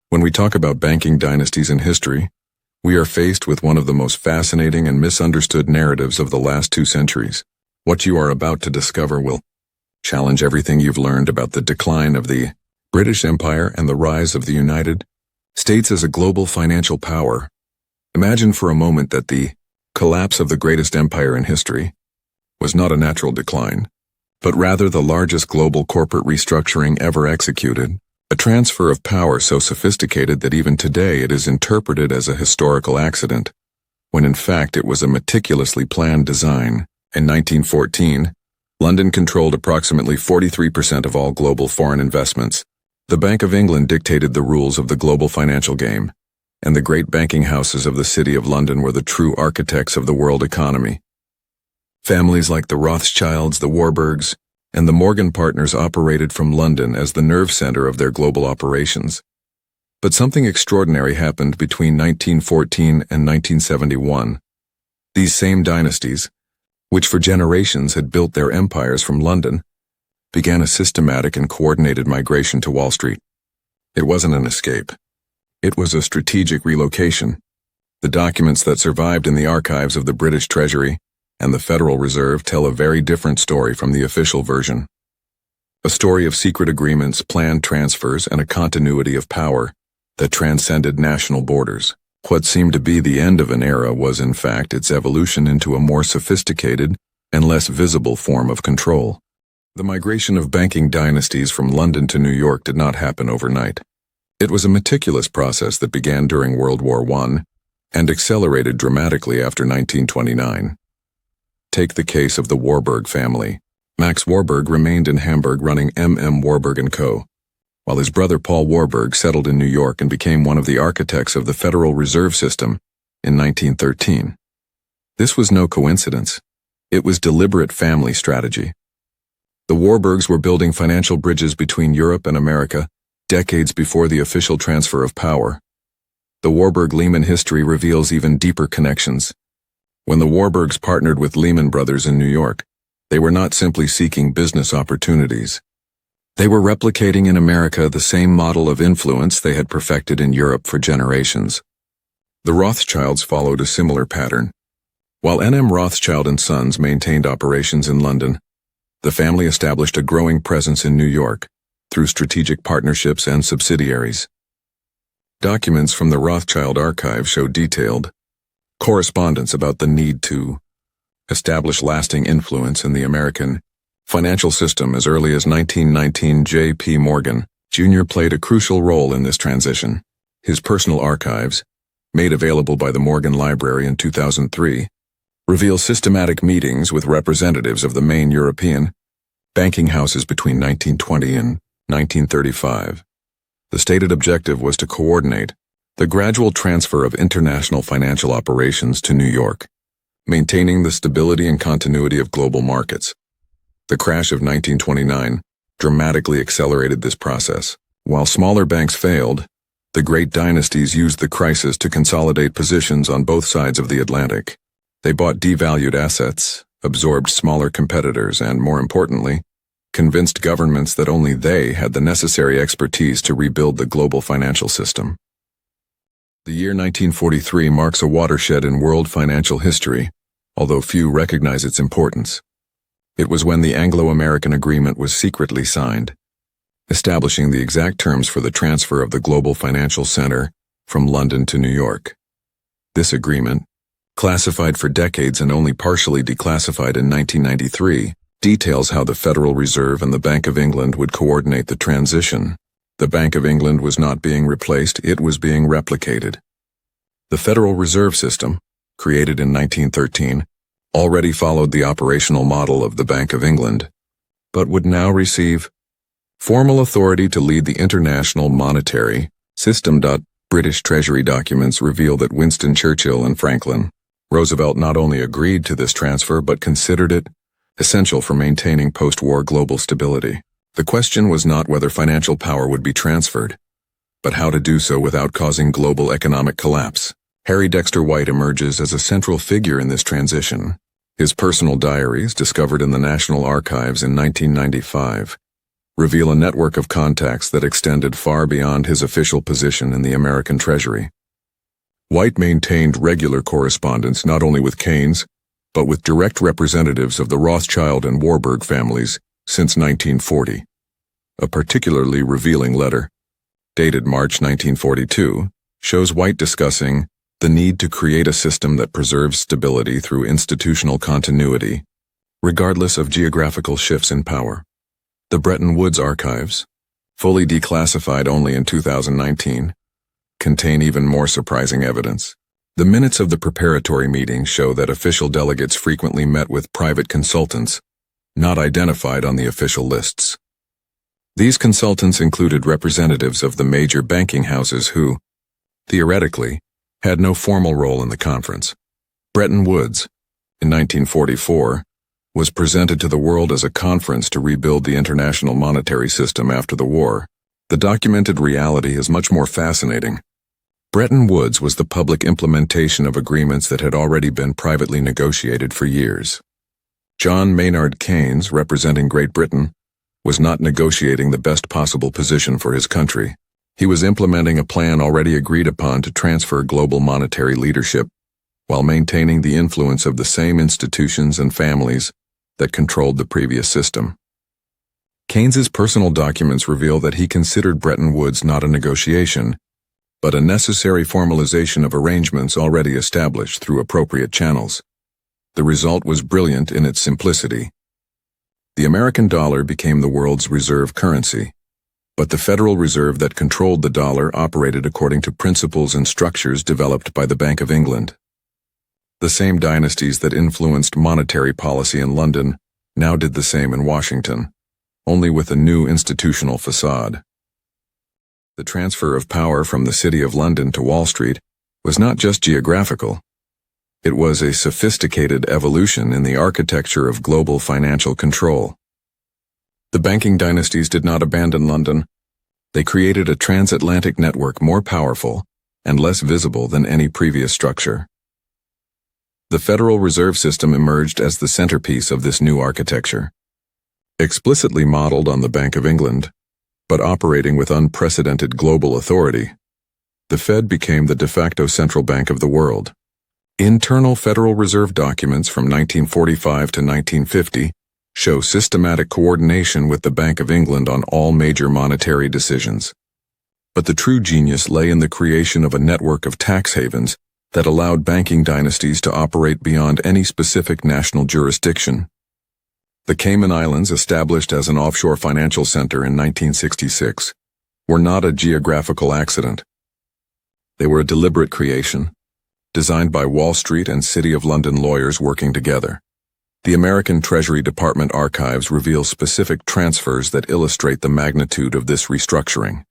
When we talk about banking dynasties in history, we are faced with one of the most fascinating and misunderstood narratives of the last 2 centuries. What you are about to discover will challenge everything you've learned about the decline of the British Empire and the rise of the United States as a global financial power. Imagine for a moment that the collapse of the greatest empire in history was not a natural decline, but rather the largest global corporate restructuring ever executed, a transfer of power so sophisticated that even today it is interpreted as a historical accident, when in fact it was a meticulously planned design. In 1914, London controlled approximately 43% of all global foreign investments. The Bank of England dictated the rules of the global financial game, and the great banking houses of the City of London were the true architects of the world economy. Families like the Rothschilds, the Warburgs, and the Morgan partners operated from London as the nerve center of their global operations. But something extraordinary happened between 1914 and 1971. These same dynasties, which for generations had built their empires from London, began a systematic and coordinated migration to Wall Street. It wasn't an escape. It was a strategic relocation. The documents that survived in the archives of the British Treasury and the Federal Reserve tell a very different story from the official version. A story of secret agreements, planned transfers, and a continuity of power that transcended national borders. What seemed to be the end of an era was in fact its evolution into a more sophisticated and less visible form of control. The migration of banking dynasties from London to New York did not happen overnight. It was a meticulous process that began during World War I and accelerated dramatically after 1929. Take the case of the Warburg family. Max Warburg remained in Hamburg running Warburg & Co., while his brother Paul Warburg settled in New York and became one of the architects of the Federal Reserve System in 1913. This was no coincidence. It was deliberate family strategy. The Warburgs were building financial bridges between Europe and America decades before the official transfer of power. The Warburg-Lehman history reveals even deeper connections. When the Warburgs partnered with Lehman Brothers in New York, they were not simply seeking business opportunities. They were replicating in America the same model of influence they had perfected in Europe for generations. The Rothschilds followed a similar pattern. While Rothschild and Sons maintained operations in London, the family established a growing presence in New York through strategic partnerships and subsidiaries. Documents from the Rothschild archive show detailed correspondence about the need to establish lasting influence in the American financial system as early as 1919. J.P. Morgan, Jr. played a crucial role in this transition. His personal archives, made available by the Morgan Library in 2003, reveal systematic meetings with representatives of the main European banking houses between 1920 and 1935. The stated objective was to coordinate the gradual transfer of international financial operations to New York, maintaining the stability and continuity of global markets. The crash of 1929 dramatically accelerated this process. While smaller banks failed, the great dynasties used the crisis to consolidate positions on both sides of the Atlantic. They bought devalued assets, absorbed smaller competitors, and, more importantly, convinced governments that only they had the necessary expertise to rebuild the global financial system. The year 1943 marks a watershed in world financial history, although few recognize its importance. It was when the Anglo-American agreement was secretly signed, establishing the exact terms for the transfer of the global financial center from London to New York. This agreement, classified for decades and only partially declassified in 1993, details how the Federal Reserve and the Bank of England would coordinate the transition. The Bank of England was not being replaced, it was being replicated. The Federal Reserve System, created in 1913, already followed the operational model of the Bank of England, but would now receive formal authority to lead the international monetary system. British Treasury documents reveal that Winston Churchill and Franklin Roosevelt not only agreed to this transfer but considered it essential for maintaining post-war global stability. The question was not whether financial power would be transferred, but how to do so without causing global economic collapse. Harry Dexter White emerges as a central figure in this transition. His personal diaries, discovered in the National Archives in 1995, reveal a network of contacts that extended far beyond his official position in the American Treasury. White maintained regular correspondence not only with Keynes, but with direct representatives of the Rothschild and Warburg families since 1940. A particularly revealing letter, dated March 1942, shows White discussing the need to create a system that preserves stability through institutional continuity, regardless of geographical shifts in power. The Bretton Woods archives, fully declassified only in 2019, contain even more surprising evidence. The minutes of the preparatory meetings show that official delegates frequently met with private consultants, not identified on the official lists. These consultants included representatives of the major banking houses who, theoretically, had no formal role in the conference. Bretton Woods, in 1944, was presented to the world as a conference to rebuild the international monetary system after the war. The documented reality is much more fascinating. Bretton Woods was the public implementation of agreements that had already been privately negotiated for years. John Maynard Keynes, representing Great Britain, was not negotiating the best possible position for his country. He was implementing a plan already agreed upon to transfer global monetary leadership, while maintaining the influence of the same institutions and families that controlled the previous system. Keynes's personal documents reveal that he considered Bretton Woods not a negotiation, but a necessary formalization of arrangements already established through appropriate channels. The result was brilliant in its simplicity. The American dollar became the world's reserve currency, but the Federal Reserve that controlled the dollar operated according to principles and structures developed by the Bank of England. The same dynasties that influenced monetary policy in London now did the same in Washington, only with a new institutional facade. The transfer of power from the City of London to Wall Street was not just geographical. It was a sophisticated evolution in the architecture of global financial control. The banking dynasties did not abandon London. They created a transatlantic network more powerful and less visible than any previous structure. The Federal Reserve System emerged as the centerpiece of this new architecture. Explicitly modeled on the Bank of England, but operating with unprecedented global authority, the Fed became the de facto central bank of the world. Internal Federal Reserve documents from 1945 to 1950 show systematic coordination with the Bank of England on all major monetary decisions. But the true genius lay in the creation of a network of tax havens that allowed banking dynasties to operate beyond any specific national jurisdiction. The Cayman Islands, established as an offshore financial center in 1966, were not a geographical accident. They were a deliberate creation, designed by Wall Street and City of London lawyers working together. The American Treasury Department archives reveal specific transfers that illustrate the magnitude of this restructuring.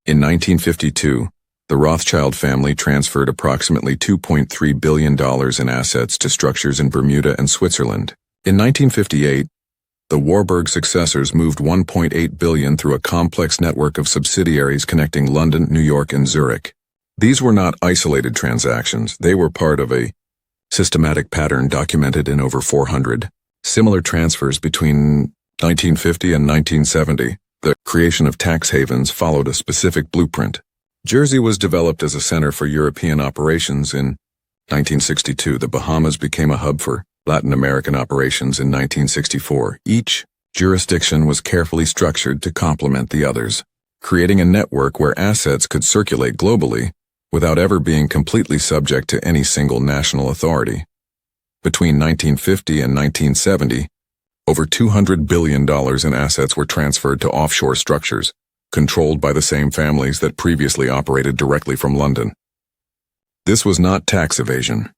In 1952, the Rothschild family transferred approximately $2.3 billion in assets to structures in Bermuda and Switzerland. In 1958, the Warburg successors moved $1.8 billion through a complex network of subsidiaries connecting London, New York, and Zurich. These were not isolated transactions. They were part of a systematic pattern documented in over 400 similar transfers between 1950 and 1970. The creation of tax havens followed a specific blueprint. Jersey was developed as a center for European operations in 1962. The Bahamas became a hub for Latin American operations in 1964. Each jurisdiction was carefully structured to complement the others, creating a network where assets could circulate globally without ever being completely subject to any single national authority. Between 1950 and 1970, over $200 billion in assets were transferred to offshore structures, controlled by the same families that previously operated directly from London. This was not tax evasion.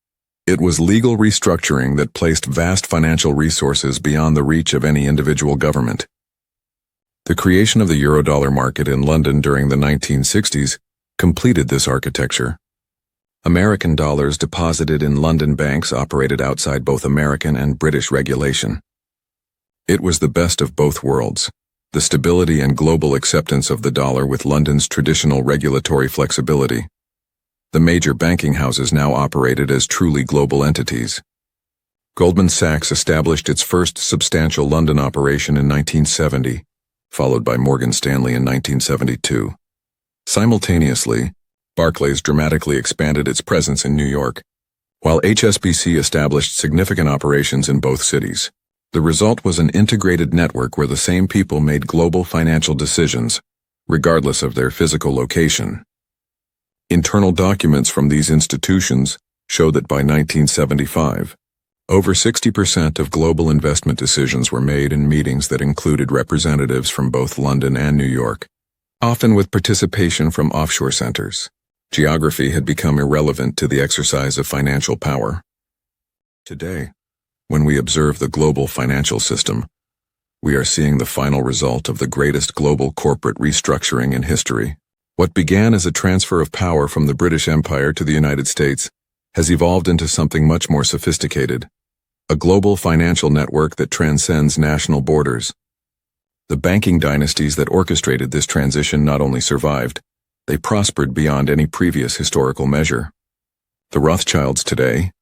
It was legal restructuring that placed vast financial resources beyond the reach of any individual government. The creation of the Eurodollar market in London during the 1960s completed this architecture. American dollars deposited in London banks operated outside both American and British regulation. It was the best of both worlds, the stability and global acceptance of the dollar with London's traditional regulatory flexibility. The major banking houses now operated as truly global entities. Goldman Sachs established its first substantial London operation in 1970, followed by Morgan Stanley in 1972. Simultaneously, Barclays dramatically expanded its presence in New York, while HSBC established significant operations in both cities. The result was an integrated network where the same people made global financial decisions, regardless of their physical location. Internal documents from these institutions show that by 1975, over 60% of global investment decisions were made in meetings that included representatives from both London and New York, often with participation from offshore centers. Geography had become irrelevant to the exercise of financial power. Today, when we observe the global financial system, we are seeing the final result of the greatest global corporate restructuring in history. What began as a transfer of power from the British Empire to the United States has evolved into something much more sophisticated, a global financial network that transcends national borders. The banking dynasties that orchestrated this transition not only survived, they prospered beyond any previous historical measure. The Rothschilds today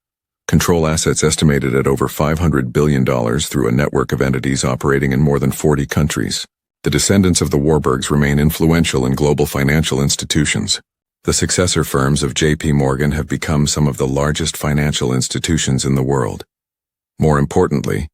control assets estimated at over $500 billion through a network of entities operating in more than 40 countries. The descendants of the Warburgs remain influential in global financial institutions. The successor firms of J.P. Morgan have become some of the largest financial institutions in the world. More importantly,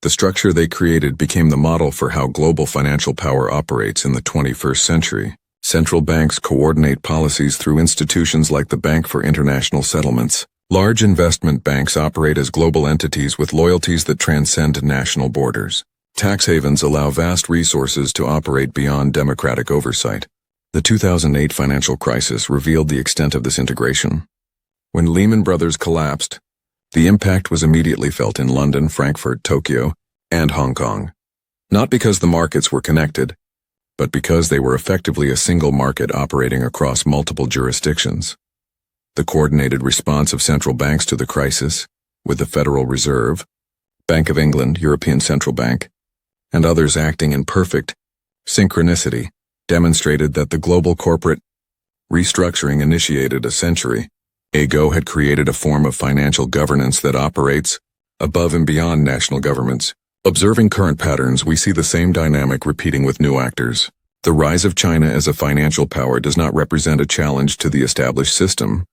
the structure they created became the model for how global financial power operates in the 21st century. Central banks coordinate policies through institutions like the Bank for International Settlements. Large investment banks operate as global entities with loyalties that transcend national borders. Tax havens allow vast resources to operate beyond democratic oversight. The 2008 financial crisis revealed the extent of this integration. When Lehman Brothers collapsed, the impact was immediately felt in London, Frankfurt, Tokyo, and Hong Kong. Not because the markets were connected, but because they were effectively a single market operating across multiple jurisdictions. The coordinated response of central banks to the crisis, with the Federal Reserve, Bank of England, European Central Bank, and others acting in perfect synchronicity, demonstrated that the global corporate restructuring initiated a century ago had created a form of financial governance that operates above and beyond national governments. Observing current patterns, we see the same dynamic repeating with new actors. The rise of China as a financial power does not represent a challenge to the established system,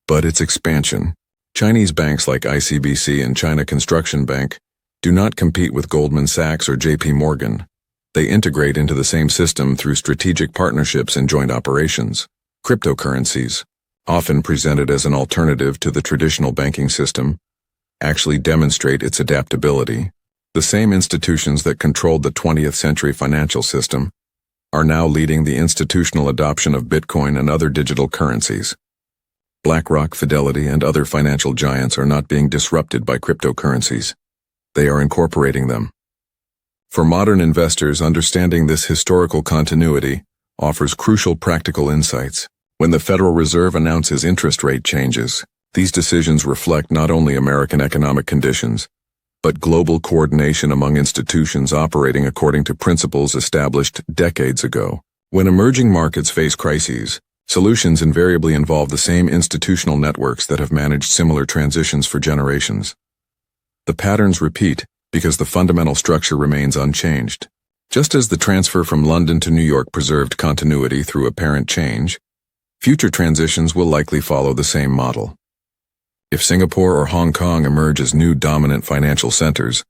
but its expansion. Chinese banks like ICBC and China Construction Bank do not compete with Goldman Sachs or J.P. Morgan. They integrate into the same system through strategic partnerships and joint operations. Cryptocurrencies, often presented as an alternative to the traditional banking system, actually demonstrate its adaptability. The same institutions that controlled the 20th century financial system are now leading the institutional adoption of Bitcoin and other digital currencies. BlackRock, Fidelity, and other financial giants are not being disrupted by cryptocurrencies. They are incorporating them. For modern investors, understanding this historical continuity offers crucial practical insights. When the Federal Reserve announces interest rate changes, these decisions reflect not only American economic conditions, but global coordination among institutions operating according to principles established decades ago. When emerging markets face crises, solutions invariably involve the same institutional networks that have managed similar transitions for generations. The patterns repeat because the fundamental structure remains unchanged. Just as the transfer from London to New York preserved continuity through apparent change, future transitions will likely follow the same model. If Singapore or Hong Kong emerge as new dominant financial centers,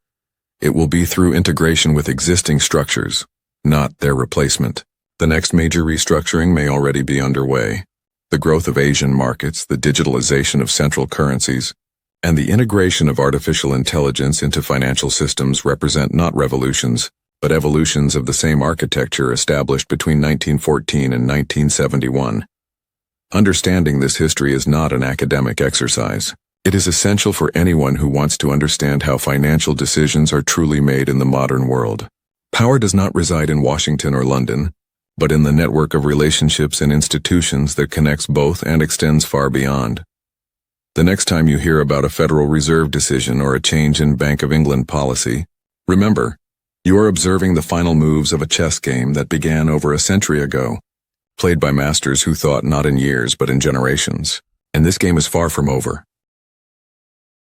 it will be through integration with existing structures, not their replacement. The next major restructuring may already be underway. The growth of Asian markets, the digitalization of central currencies, and the integration of artificial intelligence into financial systems represent not revolutions, but evolutions of the same architecture established between 1914 and 1971. Understanding this history is not an academic exercise. It is essential for anyone who wants to understand how financial decisions are truly made in the modern world. Power does not reside in Washington or London, but in the network of relationships and institutions that connects both and extends far beyond. The next time you hear about a Federal Reserve decision or a change in Bank of England policy, remember, you are observing the final moves of a chess game that began over a century ago, played by masters who thought not in years but in generations. And this game is far from over.